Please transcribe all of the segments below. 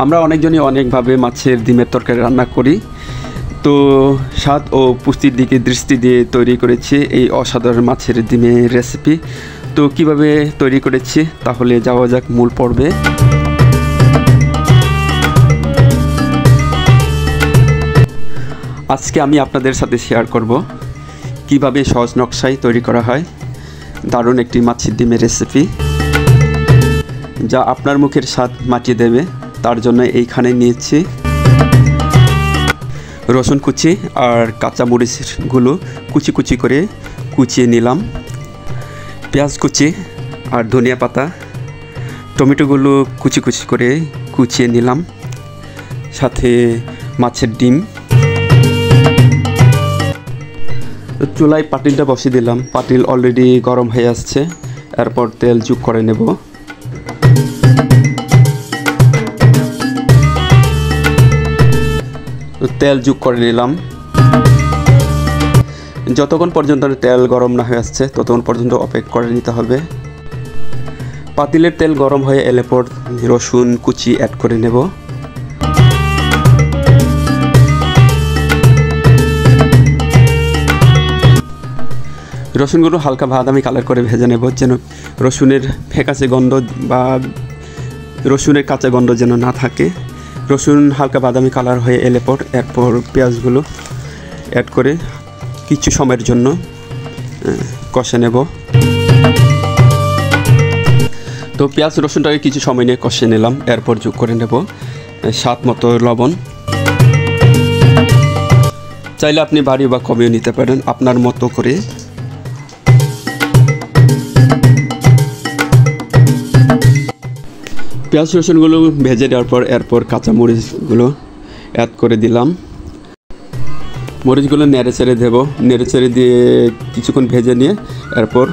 আমরা অনেকজনই অনেকভাবে মাছের ডিমের তরকারি রান্না করি। তো স্বাদ ও পুষ্টির দিকে দৃষ্টি দিয়ে তৈরি করেছি এই অসাধারণ মাছের ডিমের রেসিপি। তো কিভাবে তৈরি করেছি তাহলে যাওয়া যাক মূল পর্বে। আজকে আমি আপনাদের সাথে শেয়ার করব কিভাবে সহজ নকশায় তৈরি করা হয় দারুণ একটি মাছের ডিমের রেসিপি, যা আপনার মুখের স্বাদ মাটিয়ে দেবে। তার জন্য এইখানে নিয়েছি রসুন কুচি আর কাঁচা মরিচগুলো কুচি কুচি করে কুচিয়ে নিলাম, পেঁয়াজ কুচি আর ধনিয়া পাতা, টমেটোগুলো কুচি কুচি করে কুচিয়ে নিলাম, সাথে মাছের ডিম। চুলায় পাতিলটা বসিয়ে দিলাম, পাতিল অলরেডি গরম হয়ে আসছে। এরপর তেল যোগ করে নেব। তেল যোগ করে নিলাম। যতক্ষণ পর্যন্ত তেল গরম না হয়ে আসছে ততক্ষণ পর্যন্ত অপেক্ষা করে নিতে হবে। পাতিলের তেল গরম হয়ে এলে পর রসুন কুচি অ্যাড করে নেব। রসুনগুলো হালকা বাদামি কালার করে ভেজে নেব, যেন রসুনের ফ্যাকাশে গন্ধ বা রসুনের কাঁচা গন্ধ যেন না থাকে। রসুন হালকা বাদামি কালার হয়ে এলে পর এরপর পেঁয়াজগুলো অ্যাড করে কিছু সময়ের জন্য কষে নেব। তো পেঁয়াজ রসুনটাকে কিছু সময় নিয়ে কষে নিলাম। এরপর যোগ করে নেব স্বাদ মতো লবণ। চাইলে আপনি বাড়ি বা কমিয়ে নিতে পারেন আপনার মতো করে। পেঁয়াজ রসুনগুলো ভেজে দেওয়ার পর এরপর কাঁচা মরিচগুলো অ্যাড করে দিলাম। মরিচগুলো নেড়ে চেড়ে দেবো। নেড়ে চেড়ে দিয়ে কিছুক্ষণ ভেজে নিয়ে এরপর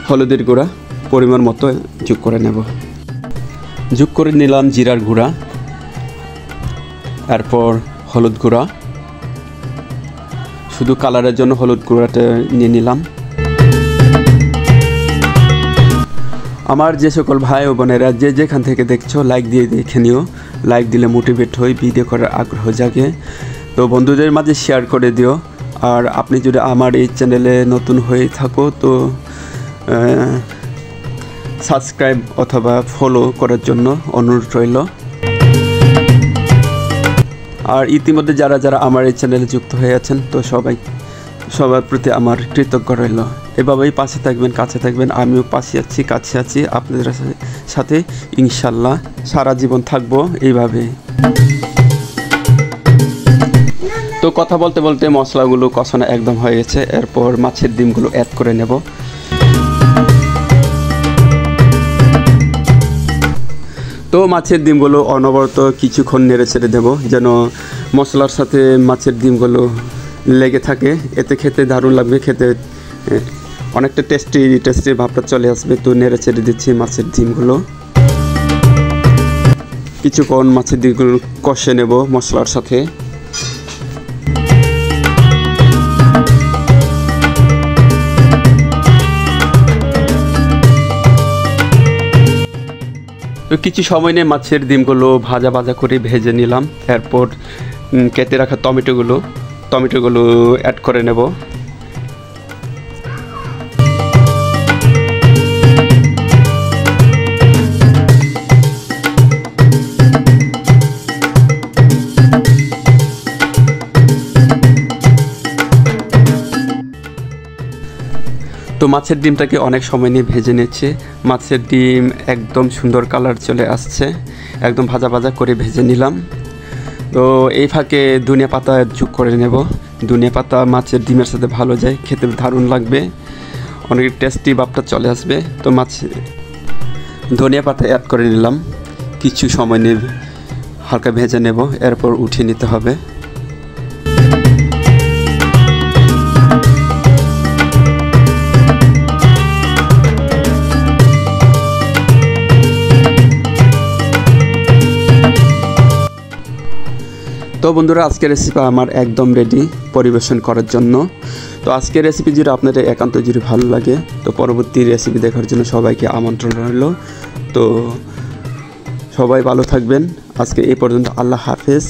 হলুদের গুঁড়া পরিমাণ মতো যোগ করে নেব। যোগ করে নিলাম জিরার গুঁড়া, এরপর হলুদ গুঁড়া, শুধু কালারের জন্য হলুদ গুঁড়াটা নিয়ে নিলাম। আমার যে সকল ভাই ও বোনেরা যে যেখান থেকে দেখছো লাইক দিয়ে দেখে নিও। লাইক দিলে মোটিভেট হই, ভিডিও করার আগ্রহ জাগে। তো বন্ধুদের মাঝে শেয়ার করে দিও। আর আপনি যদি আমার এই চ্যানেলে নতুন হয়ে থাকো তো সাবস্ক্রাইব অথবা ফলো করার জন্য অনুরোধ রইল। আর ইতিমধ্যে যারা যারা আমার এই চ্যানেলে যুক্ত হয়ে আছেন তো সবার প্রতি আমার কৃতজ্ঞ রইল। এভাবেই পাশে থাকবেন, কাছে থাকবেন। আমিও পাশে আছি, কাছে আছি আপনাদের সাথে ইনশাল্লাহ সারা জীবন থাকবো এইভাবে। তো কথা বলতে বলতে মশলাগুলো কষানো একদম হয়ে গেছে। এরপর মাছের ডিমগুলো অ্যাড করে নেব। তো মাছের ডিমগুলো অনবরত কিছুক্ষণ নেড়ে ছেড়ে দেবো, যেন মশলার সাথে মাছের ডিমগুলো লেগে থাকে। এতে খেতে দারুণ লাগবে, খেতে অনেকটা টেস্টি ভাবটা চলে আসবে। তো নেড়ে ছেড়ে দিচ্ছি মাছের ডিমগুলো। কিছুক্ষণ মাছের ডিমগুলো কষে নেব মশলার সাথে। তো কিছু সময় নিয়ে মাছের ডিমগুলো ভাজা ভাজা করে ভেজে নিলাম। এরপর কেটে রাখা টমেটোগুলো অ্যাড করে নেব। তো মাছের ডিমটাকে অনেক সময় নিয়ে ভেজে নিচ্ছে। মাছের ডিম একদম সুন্দর কালার চলে আসছে, একদম ভাজা ভাজা করে ভেজে নিলাম। তো এই ফাঁকে ধনিয়া পাতা যোগ করে নেব। ধনিয়া পাতা মাছের ডিমের সাথে ভালো যায়, খেতে দারুণ লাগবে, অনেক টেস্টি ভাবটা চলে আসবে। তো ধনিয়া পাতা অ্যাড করে নিলাম। কিছু সময় নিয়ে হালকা ভেজে নেব, এরপর উঠিয়ে নিতে হবে। তো বন্ধুরা, আজকের রেসিপি আমার একদম রেডি পরিবেশন করার জন্য। তো আজকের রেসিপি যদি আপনাদের একান্ত যদি ভালো লাগে তো পরবর্তী রেসিপি দেখার জন্য সবাইকে আমন্ত্রণ রইল। তো সবাই ভালো থাকবেন। আজকে এই পর্যন্ত, আল্লাহ হাফেজ।